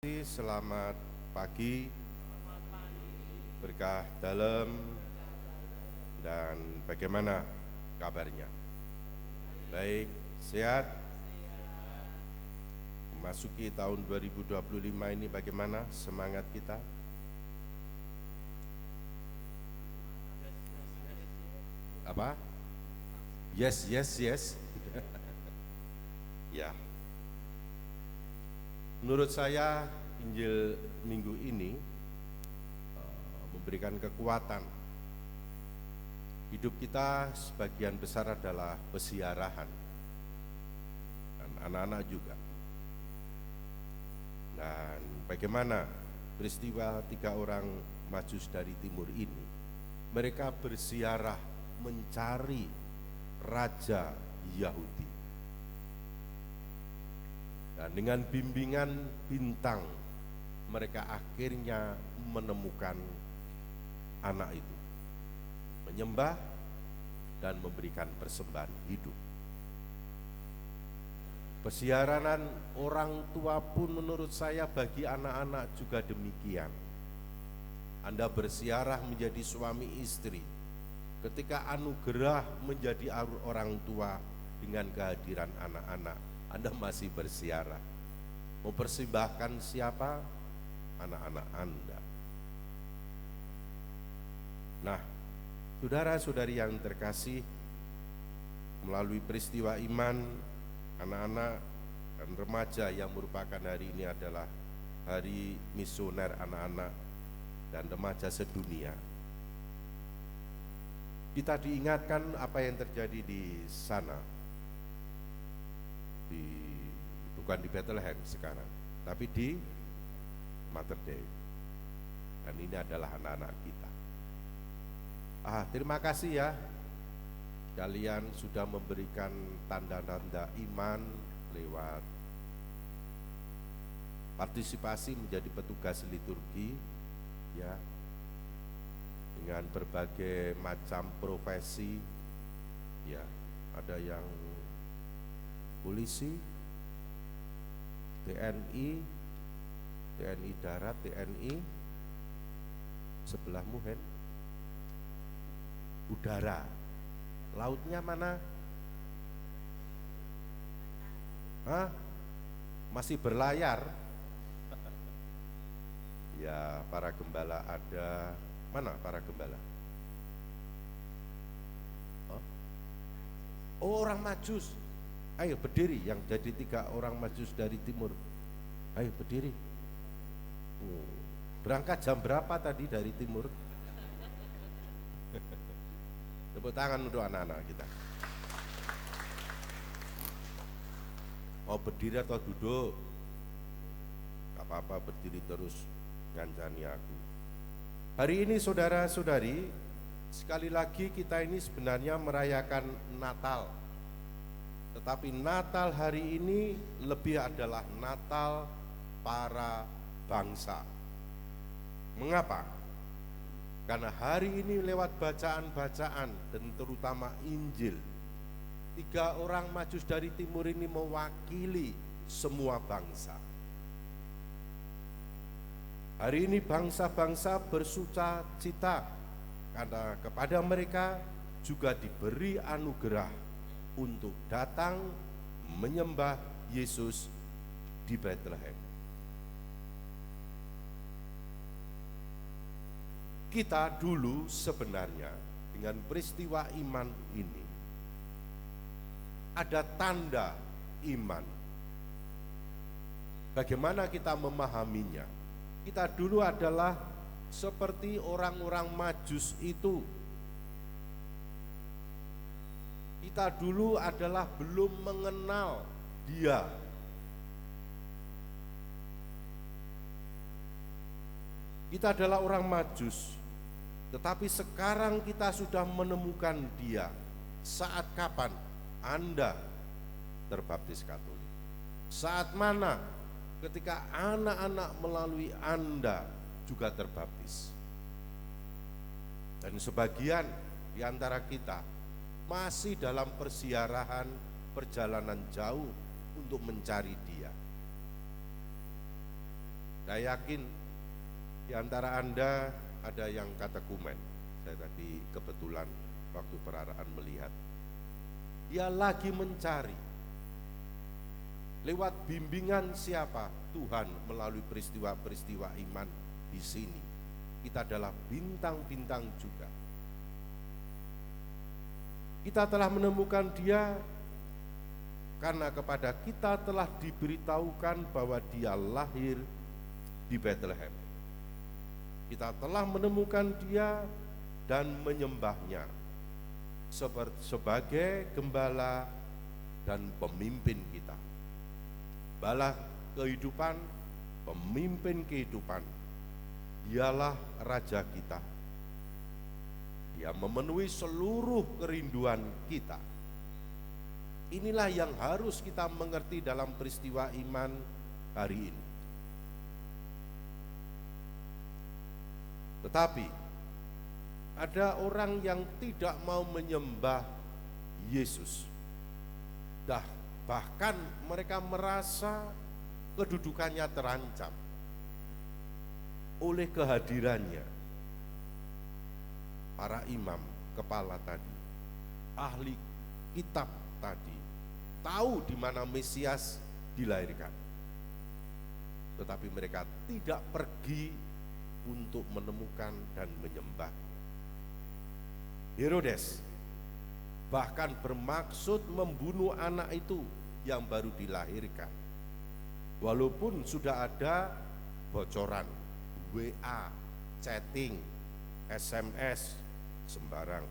Selamat pagi, berkah dalam, dan bagaimana kabarnya? Baik, sehat? Memasuki tahun 2025 ini bagaimana semangat kita? Apa? Yes, yes, yes. Ya. Menurut saya Injil minggu ini memberikan kekuatan. Hidup kita sebagian besar adalah pesiarahan, dan anak-anak juga. Dan bagaimana peristiwa 3 orang Majus dari timur ini, mereka bersiarah mencari Raja Yahudi. Dan dengan bimbingan bintang, mereka akhirnya menemukan anak itu, menyembah dan memberikan persembahan hidup. Pesiarahan orang tua pun menurut saya bagi anak-anak juga demikian. Anda bersiarah menjadi suami istri, ketika anugerah menjadi orang tua dengan kehadiran anak-anak, Anda masih bersiarah. Mempersembahkan siapa? Anak-anak Anda. Nah, saudara-saudari yang terkasih, melalui peristiwa iman, anak-anak dan remaja yang merupakan hari ini adalah Hari Misioner Anak-anak dan Remaja Sedunia. Kita diingatkan apa yang terjadi di sana, bukan di Bethlehem sekarang, tapi di Mater Dei. Dan ini adalah anak-anak kita. Terima kasih ya, kalian sudah memberikan tanda-tanda iman lewat partisipasi menjadi petugas liturgi, ya, dengan berbagai macam profesi, ya, ada yang polisi, TNI, TNI darat, TNI sebelahmu Hen, udara, lautnya mana? Masih berlayar? Ya, para gembala ada, mana para gembala? Oh, orang Majus. Ayo berdiri, yang jadi 3 orang Majus dari timur. Ayo berdiri. Berangkat jam berapa tadi dari timur? Tepuk tangan untuk anak-anak kita. Mau berdiri atau duduk? Gak apa-apa, berdiri terus, ngancani aku. Hari ini saudara-saudari, sekali lagi kita ini sebenarnya merayakan Natal. Tetapi Natal hari ini lebih adalah Natal para bangsa. Mengapa? Karena hari ini lewat bacaan-bacaan dan terutama Injil, 3 orang Majus dari timur ini mewakili semua bangsa. Hari ini bangsa-bangsa bersuka cita karena kepada mereka juga diberi anugerah untuk datang menyembah Yesus di Bethlehem. Kita dulu sebenarnya dengan peristiwa iman ini ada tanda iman. Bagaimana kita memahaminya? Kita dulu adalah seperti orang-orang Majus itu. Kita dulu adalah belum mengenal Dia. Kita adalah orang Majus, tetapi sekarang kita sudah menemukan Dia. Saat kapan Anda terbaptis Katolik? Saat mana? Ketika anak-anak melalui Anda juga terbaptis. Dan sebagian di antara kita masih dalam persiarahan perjalanan jauh untuk mencari Dia. Saya yakin di antara Anda ada yang kategumen. Saya tadi kebetulan waktu peraraan melihat. Dia lagi mencari lewat bimbingan siapa? Tuhan melalui peristiwa-peristiwa iman di sini. Kita adalah bintang-bintang juga. Kita telah menemukan dia karena kepada kita telah diberitahukan bahwa dia lahir di Bethlehem. Kita telah menemukan dia dan menyembahnya sebagai gembala dan pemimpin kita. Gembala kehidupan, pemimpin kehidupan. Dialah raja kita. Dia memenuhi seluruh kerinduan kita. Inilah yang harus kita mengerti dalam peristiwa iman hari ini. Tetapi ada orang yang tidak mau menyembah Yesus. Bahkan mereka merasa kedudukannya terancam oleh kehadirannya. Para imam kepala tadi, ahli kitab tadi, tahu di mana Mesias dilahirkan. Tetapi mereka tidak pergi untuk menemukan dan menyembah. Herodes bahkan bermaksud membunuh anak itu yang baru dilahirkan. Walaupun sudah ada bocoran, WA, chatting, SMS, sembarang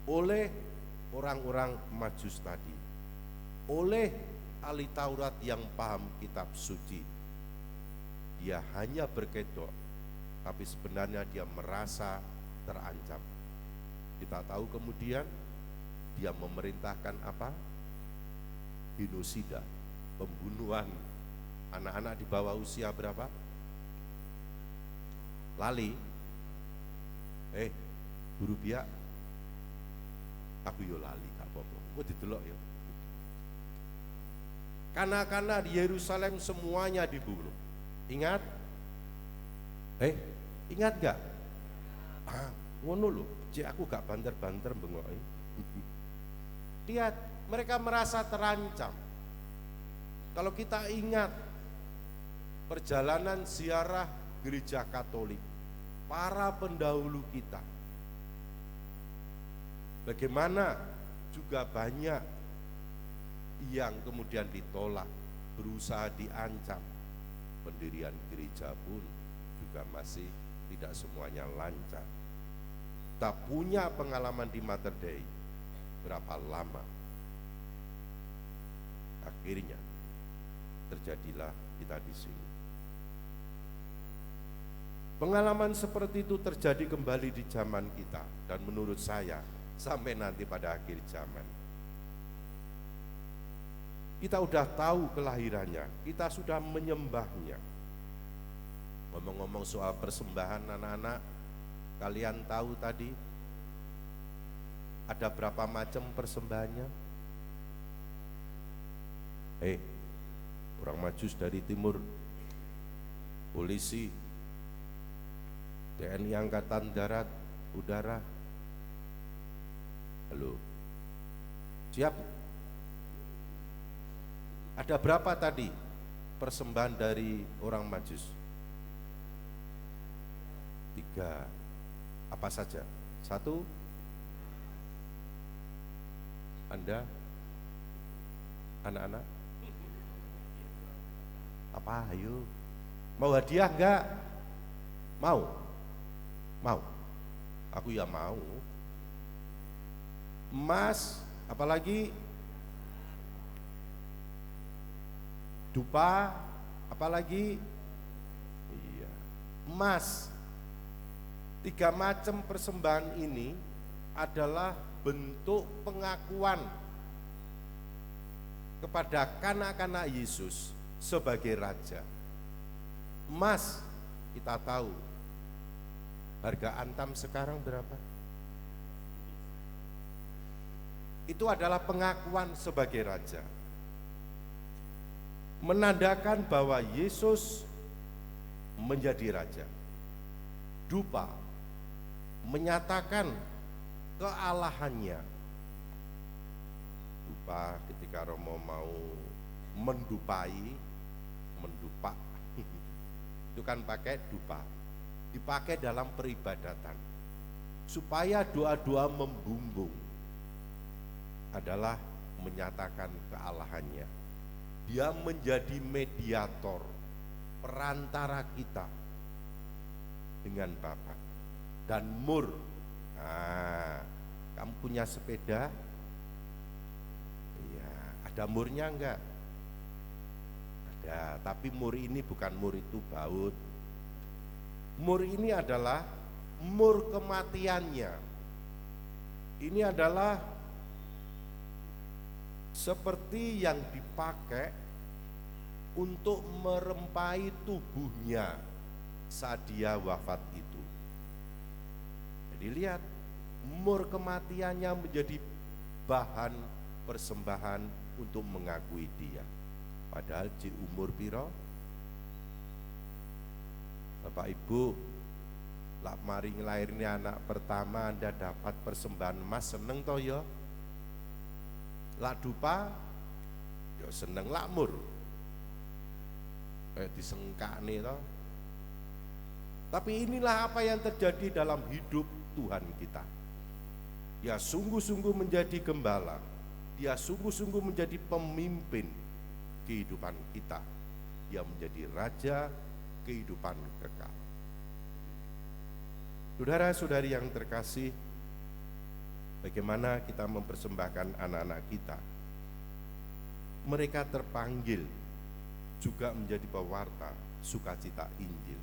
oleh orang-orang Majus tadi, oleh ahli Taurat yang paham kitab suci. Dia hanya berkedok, tapi sebenarnya dia merasa terancam. Kita tahu kemudian dia memerintahkan apa? Genosida, pembunuhan anak-anak di bawah usia berapa? Lali. Guru biak, aku yo lali gak apa-apa. Kok didelok ya. Kanak-kanak di Yerusalem semuanya dibunuh. Ingat? Ingat gak? Ngono lho, cek aku gak banter-banter bengoki. Lihat, mereka merasa terancam. Kalau kita ingat perjalanan ziarah gereja Katolik, para pendahulu kita, bagaimana juga banyak yang kemudian ditolak, berusaha diancam. Pendirian gereja pun juga masih tidak semuanya lancar. Tak punya pengalaman di Mater Dei berapa lama, akhirnya terjadilah kita di sini. Pengalaman seperti itu terjadi kembali di zaman kita, dan menurut saya sampai nanti pada akhir zaman. Kita sudah tahu kelahirannya, kita sudah menyembahnya. Ngomong-ngomong soal persembahan anak-anak, kalian tahu tadi ada berapa macam persembahannya? Orang Majus dari timur, polisi, TNI Angkatan Darat, Udara. Halo, siap? Ada berapa tadi persembahan dari orang Majus? 3. Apa saja? 1. Anda, anak-anak, apa? Ayo, mau hadiah enggak? Mau? Aku ya mau. Emas, apalagi? Dupa, apalagi? Iya, emas. 3 macam persembahan ini adalah bentuk pengakuan kepada kanak-kanak Yesus sebagai raja. Emas, kita tahu harga Antam sekarang berapa? Itu adalah pengakuan sebagai raja, menandakan bahwa Yesus menjadi raja. Dupa menyatakan kealahannya. Dupa ketika Romo mau mendupai, mendupak, itu kan pakai dupa, dipakai dalam peribadatan supaya doa-doa membumbung, adalah menyatakan kealahannya. Dia menjadi mediator, perantara kita dengan Bapa. Dan mur, nah, kamu punya sepeda? Iya, ada murnya enggak? Ada, tapi mur ini bukan mur itu baut. Mur ini adalah mur kematiannya. Ini adalah seperti yang dipakai untuk merempai tubuhnya saat dia wafat itu. Jadi lihat, mur kematiannya menjadi bahan persembahan untuk mengakui dia. Padahal di umur piro? Bapak Ibu, lak mari ngelahirnya anak pertama Anda dapat persembahan emas, seneng toh ya? Lak dupa, ya seneng. Lak mur, kayak disengkak nih toh. Tapi inilah apa yang terjadi dalam hidup Tuhan kita. Dia sungguh-sungguh menjadi gembala, dia sungguh-sungguh menjadi pemimpin kehidupan kita. Dia menjadi raja kehidupan kekal. Saudara-saudari yang terkasih, bagaimana kita mempersembahkan anak-anak kita? Mereka terpanggil juga menjadi pewarta sukacita Injil.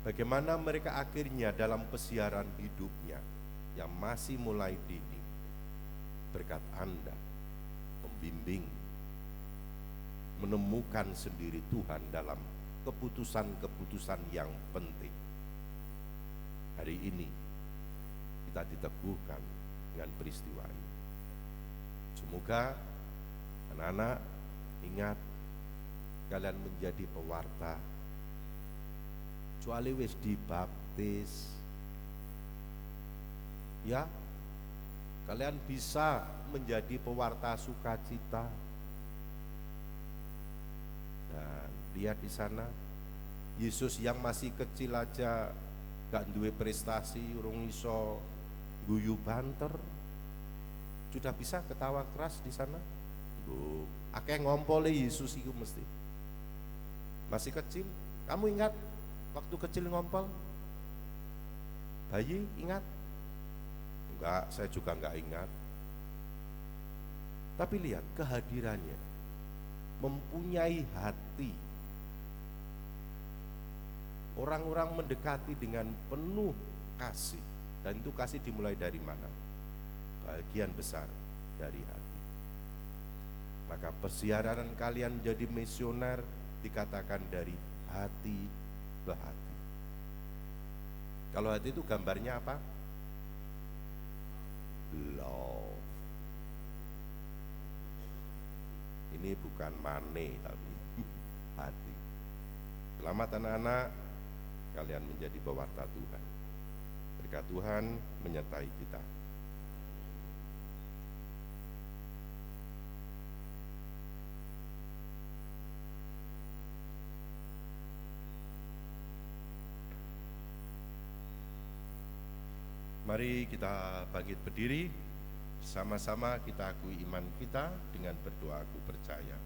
Bagaimana mereka akhirnya dalam pesiaran hidupnya yang masih mulai dini, berkat Anda membimbing, menemukan sendiri Tuhan dalam keputusan-keputusan yang penting. Hari ini kita diteguhkan dengan peristiwa ini. Semoga anak-anak ingat, kalian menjadi pewarta. Kecuali wis dibaptis, ya, kalian bisa menjadi pewarta sukacita. Dan lihat di sana, Yesus yang masih kecil aja gak duwe prestasi, urung iso guyu banter, sudah bisa ketawa keras di sana. Loh, akeh ngompole Yesus itu mesti. Masih kecil, kamu ingat waktu kecil ngompol? Bayi ingat? Enggak, saya juga enggak ingat. Tapi lihat kehadirannya, mempunyai hati. Orang-orang mendekati dengan penuh kasih. Dan itu kasih dimulai dari mana? Bagian besar dari hati. Maka persiaran kalian menjadi misioner dikatakan dari hati ke hati. Kalau hati itu gambarnya apa? Love. Ini bukan money tapi hati. Selamat anak-anak, kalian menjadi pewarta Tuhan. Berkat Tuhan menyertai kita. Mari kita bangkit berdiri, sama-sama kita akui iman kita dengan berdoa aku percaya.